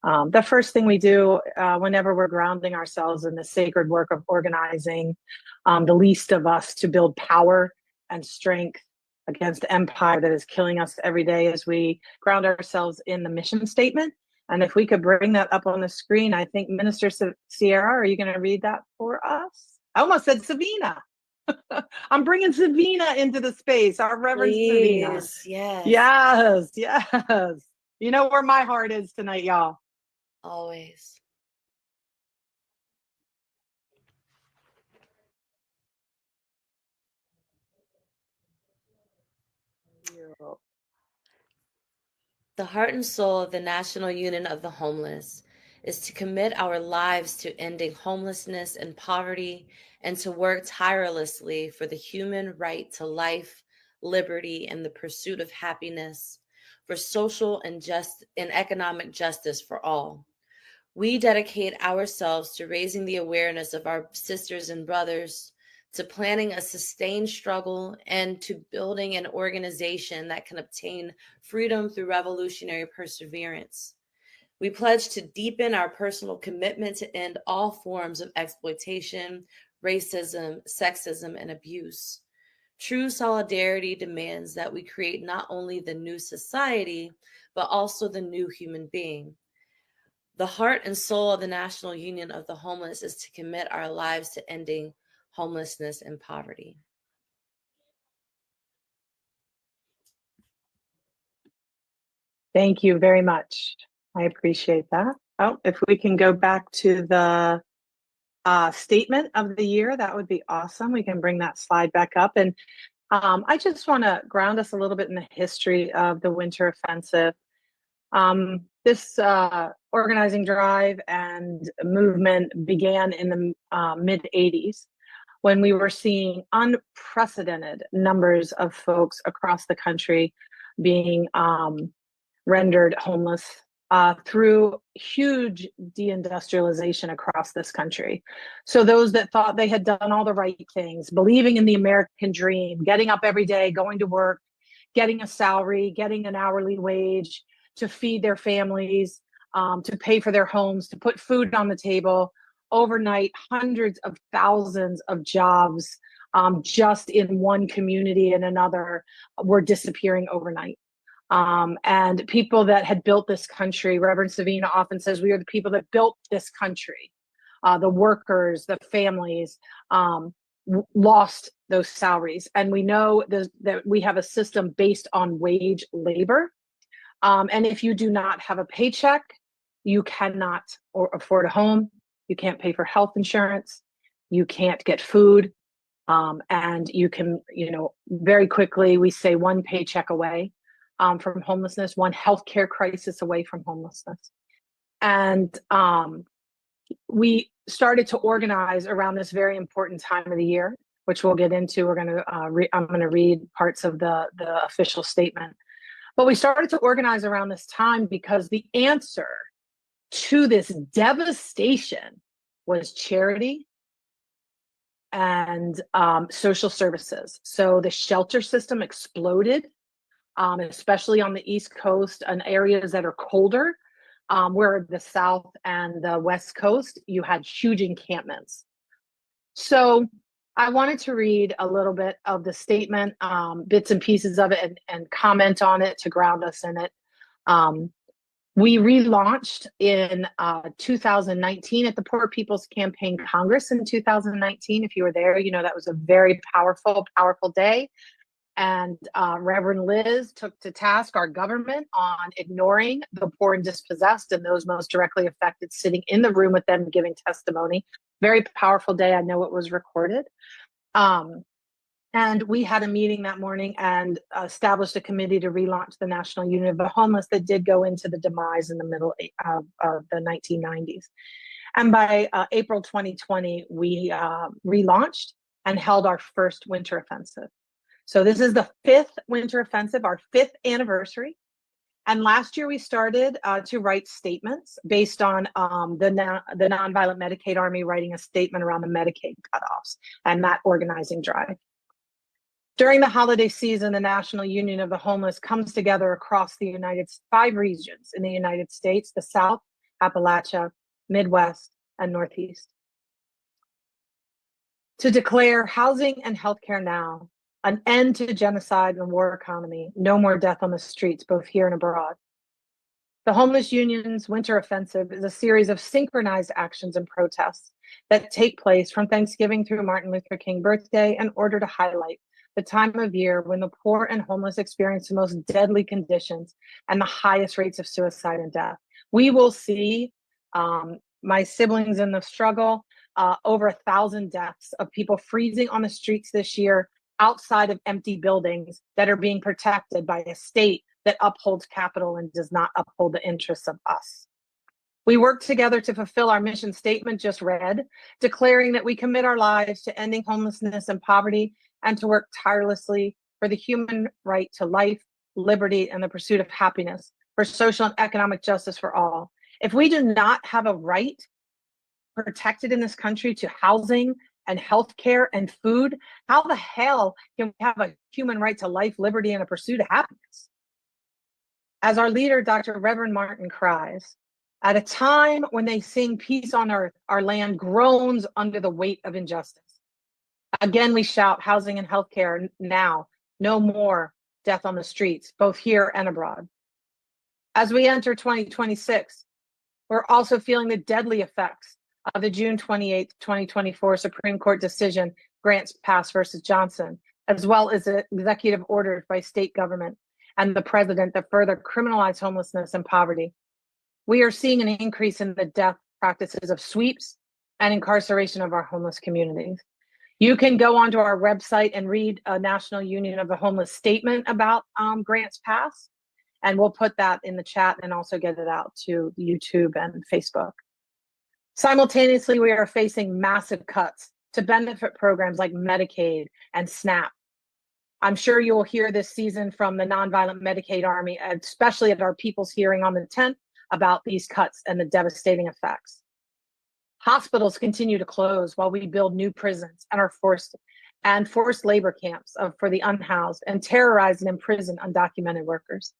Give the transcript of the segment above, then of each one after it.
The first thing we do whenever we're grounding ourselves in the sacred work of organizing the least of us to build power and strength against the empire that is killing us every day, as we ground ourselves in the mission statement. And if we could bring that up on the screen, I think Minister Sierra, are you going to read that for us? I almost said Savina. I'm bringing Savina into the space, our Reverend Savina. Yes. Yes. You know where my heart is tonight, y'all. Always. The heart and soul of the National Union of the Homeless is to commit our lives to ending homelessness and poverty, and to work tirelessly for the human right to life, liberty, and the pursuit of happiness, for social and economic justice for all. We dedicate ourselves to raising the awareness of our sisters and brothers, to planning a sustained struggle, and to building an organization that can obtain freedom through revolutionary perseverance. We pledge to deepen our personal commitment to end all forms of exploitation, racism, sexism, and abuse. True solidarity demands that we create not only the new society, but also the new human being. The heart and soul of the National Union of the Homeless is to commit our lives to ending homelessness and poverty. Thank you very much. I appreciate that. Oh, if we can go back to the statement of the year, that would be awesome. We can bring that slide back up. And I just want to ground us a little bit in the history of the Winter Offensive. This organizing drive and movement began in the mid-'80s, when we were seeing unprecedented numbers of folks across the country being rendered homeless through huge deindustrialization across this country. So those that thought they had done all the right things, believing in the American dream, getting up every day, going to work, getting a salary, getting an hourly wage to feed their families, to pay for their homes, to put food on the table. Overnight, hundreds of thousands of jobs just in one community and another were disappearing overnight. And people that had built this country, Reverend Savina often says, we are the people that built this country. The workers, the families lost those salaries. And we know that we have a system based on wage labor. And if you do not have a paycheck, you cannot afford a home. You can't pay for health insurance. You can't get food. And you can, very quickly, we say one paycheck away from homelessness, one healthcare crisis away from homelessness. And we started to organize around this very important time of the year, which we'll get into. I'm going to read parts of the official statement. But we started to organize around this time because the answer to this devastation was charity and social services. So the shelter system exploded, especially on the East Coast and areas that are colder, where the South and the West Coast, you had huge encampments. So I wanted to read a little bit of the statement, bits and pieces of it, and comment on it to ground us in it. We relaunched in 2019 at the Poor People's Campaign Congress in 2019. If you were there, that was a very powerful day. And Reverend Liz took to task our government on ignoring the poor and dispossessed and those most directly affected, sitting in the room with them giving testimony. Very powerful day. I know it was recorded. And we had a meeting that morning and established a committee to relaunch the National Union of the Homeless that did go into the demise in the middle of the 1990s. And by April 2020, we relaunched and held our first Winter Offensive. So this is the 5th Winter Offensive, our 5th anniversary. And last year we started to write statements based on the Nonviolent Medicaid Army writing a statement around the Medicaid cutoffs and that organizing drive. During the holiday season, the National Union of the Homeless comes together across the 5 regions in the United States: the South, Appalachia, Midwest, and Northeast. To declare housing and healthcare now, an end to genocide and war economy, no more death on the streets, both here and abroad. The Homeless Union's Winter Offensive is a series of synchronized actions and protests that take place from Thanksgiving through Martin Luther King birthday in order to highlight the time of year when the poor and homeless experience the most deadly conditions and the highest rates of suicide and death. We will see my siblings in the struggle, over 1,000 deaths of people freezing on the streets this year outside of empty buildings that are being protected by a state that upholds capital and does not uphold the interests of us. We work together to fulfill our mission statement just read, declaring that we commit our lives to ending homelessness and poverty and to work tirelessly for the human right to life, liberty, and the pursuit of happiness, for social and economic justice for all. If we do not have a right protected in this country to housing and healthcare and food, how the hell can we have a human right to life, liberty, and a pursuit of happiness? As our leader, Dr. Reverend Martin, cries, at a time when they sing peace on earth, our land groans under the weight of injustice. Again, we shout housing and healthcare now, no more death on the streets, both here and abroad. As we enter 2026, we're also feeling the deadly effects of the June 28, 2024 Supreme Court decision, Grants Pass versus Johnson, as well as the executive orders by state government and the president that further criminalize homelessness and poverty. We are seeing an increase in the death practices of sweeps and incarceration of our homeless communities. You can go onto our website and read a National Union of the Homeless statement about Grants Pass, and we'll put that in the chat and also get it out to YouTube and Facebook. Simultaneously, we are facing massive cuts to benefit programs like Medicaid and SNAP. I'm sure you will hear this season from the Nonviolent Medicaid Army, especially at our People's Hearing on the 10th, about these cuts and the devastating effects. Hospitals continue to close while we build new prisons and forced labor camps for the unhoused and terrorize and imprison undocumented workers.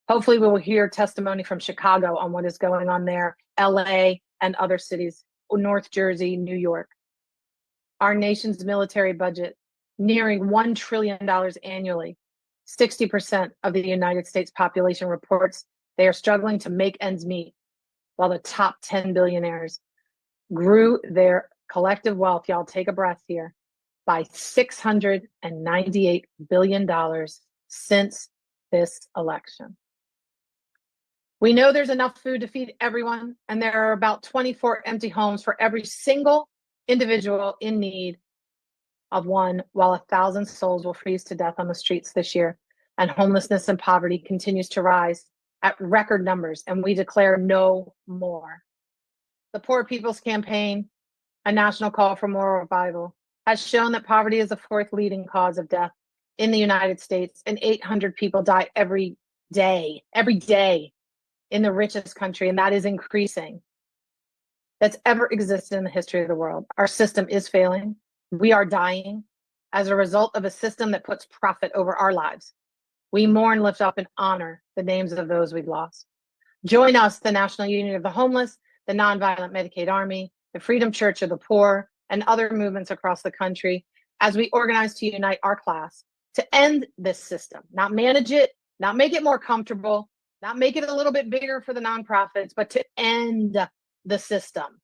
Hopefully, we will hear testimony from Chicago on what is going on there, LA, and other cities, North Jersey, New York. Our nation's military budget, nearing $1 trillion annually. 60% of the United States population reports they are struggling to make ends meet, while the top 10 billionaires grew their collective wealth, y'all take a breath here, by $698 billion since this election. We know there's enough food to feed everyone, and there are about 24 empty homes for every single individual in need of one, while 1,000 souls will freeze to death on the streets this year, and homelessness and poverty continues to rise at record numbers, and we declare no more. The Poor People's Campaign, a national call for moral revival, has shown that poverty is the fourth leading cause of death in the United States, and 800 people die every day in the richest country, and that is increasing, that's ever existed in the history of the world. Our system is failing. We are dying as a result of a system that puts profit over our lives. We mourn, lift up, and honor the names of those we've lost. Join us, the National Union of the Homeless, the Nonviolent Medicaid Army, the Freedom Church of the Poor, and other movements across the country as we organize to unite our class to end this system, not manage it, not make it more comfortable, not make it a little bit bigger for the nonprofits, but to end the system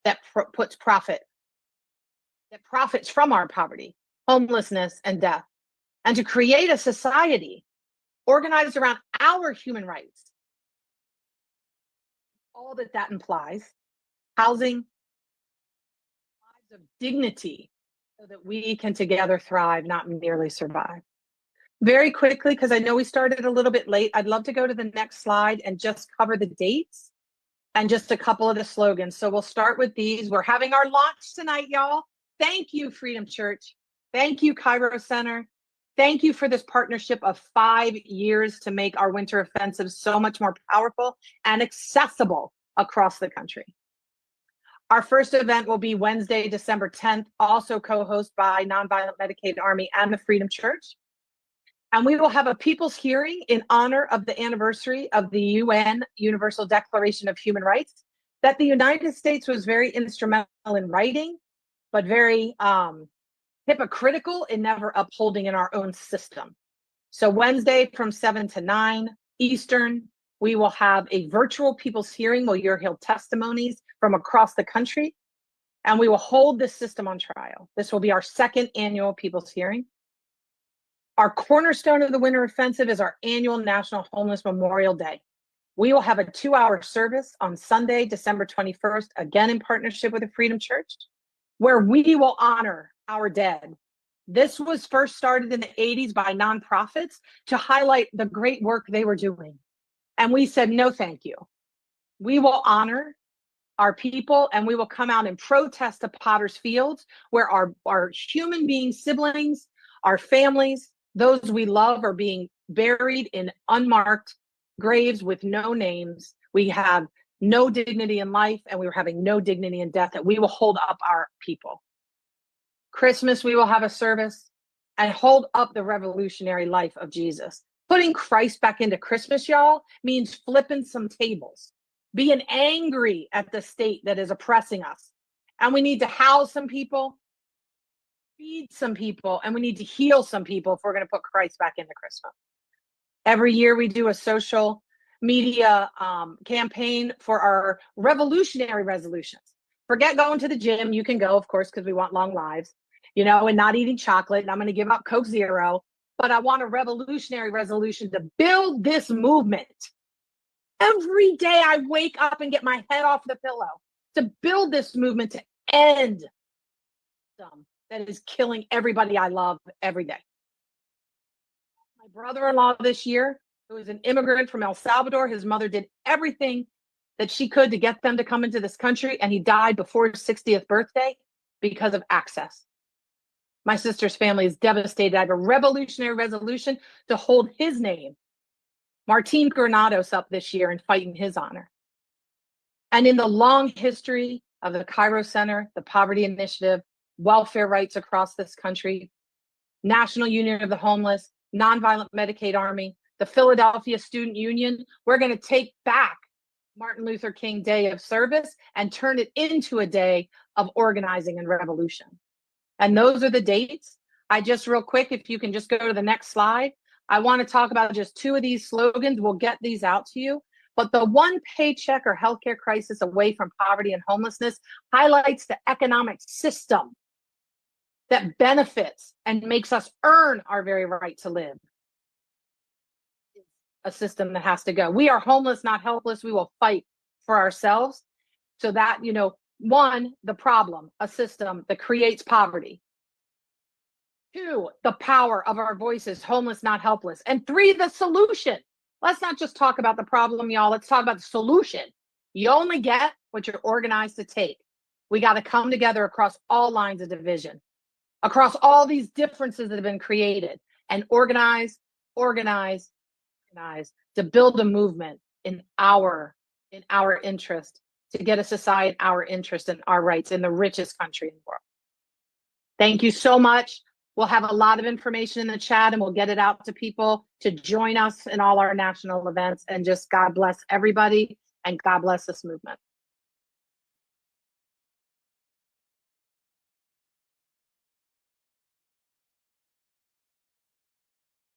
that puts profit, that profits from our poverty, homelessness, and death, and to create a society organized around our human rights. All that implies: housing, lives of dignity, so that we can together thrive, not merely survive. Very quickly, because I know we started a little bit late, I'd love to go to the next slide and just cover the dates and just a couple of the slogans. So we'll start with these. We're having our launch tonight, y'all. Thank you, Freedom Church. Thank you, Cairo Center. Thank you for this partnership of 5 years to make our winter offensive so much more powerful and accessible across the country. Our first event will be Wednesday, December 10th, also co-hosted by Nonviolent Medicaid Army and the Freedom Church. And we will have a people's hearing in honor of the anniversary of the UN Universal Declaration of Human Rights that the United States was very instrumental in writing, but very hypocritical in never upholding in our own system. So Wednesday from 7 to 9 Eastern, we will have a virtual people's hearing where you'll hear testimonies from across the country, and we will hold this system on trial. This will be our second annual people's hearing. Our cornerstone of the Winter Offensive is our annual National Homeless Memorial Day. We will have a 2-hour service on Sunday, December 21st, again in partnership with the Freedom Church, where we will honor our dead. This was first started in the 80s by nonprofits to highlight the great work they were doing. And we said, no, thank you. We will honor our people, and we will come out and protest to Potter's Fields, where our human being siblings, our families, those we love are being buried in unmarked graves with no names. We have no dignity in life, and we were having no dignity in death, that we will hold up our people. Christmas, we will have a service and hold up the revolutionary life of Jesus. Putting Christ back into Christmas, y'all, means flipping some tables, being angry at the state that is oppressing us. And we need to house some people, feed some people, and we need to heal some people if we're going to put Christ back into Christmas. Every year we do a social media campaign for our revolutionary resolutions. Forget going to the gym. You can go, of course, because we want long lives, and not eating chocolate. And I'm going to give up Coke Zero. But I want a revolutionary resolution to build this movement. Every day I wake up and get my head off the pillow to build this movement to end that is killing everybody I love every day. My brother-in-law this year, who is an immigrant from El Salvador, his mother did everything that she could to get them to come into this country, and he died before his 60th birthday because of access. My sister's family is devastated. I have a revolutionary resolution to hold his name, Martin Granados, up this year and fight in his honor. And in the long history of the Cairo Center, the Poverty Initiative, welfare rights across this country, National Union of the Homeless, Nonviolent Medicaid Army, the Philadelphia Student Union, we're going to take back Martin Luther King Day of Service and turn it into a day of organizing and revolution. And those are the dates. I just real quick, if you can just go to the next slide, I want to talk about just 2 of these slogans. We'll get these out to you. But the one paycheck or healthcare crisis away from poverty and homelessness highlights the economic system that benefits and makes us earn our very right to live. A system that has to go. We are homeless, not helpless. We will fight for ourselves. So that, 1, the problem, a system that creates poverty. 2, the power of our voices, homeless, not helpless. And 3, the solution. Let's not just talk about the problem, y'all. Let's talk about the solution. You only get what you're organized to take. We got to come together across all lines of division, across all these differences that have been created, and organize to build a movement in our interest, to get a society in our interest and our rights in the richest country in the world. Thank you so much. We'll have a lot of information in the chat, and we'll get it out to people to join us in all our national events. And just God bless everybody, and God bless this movement.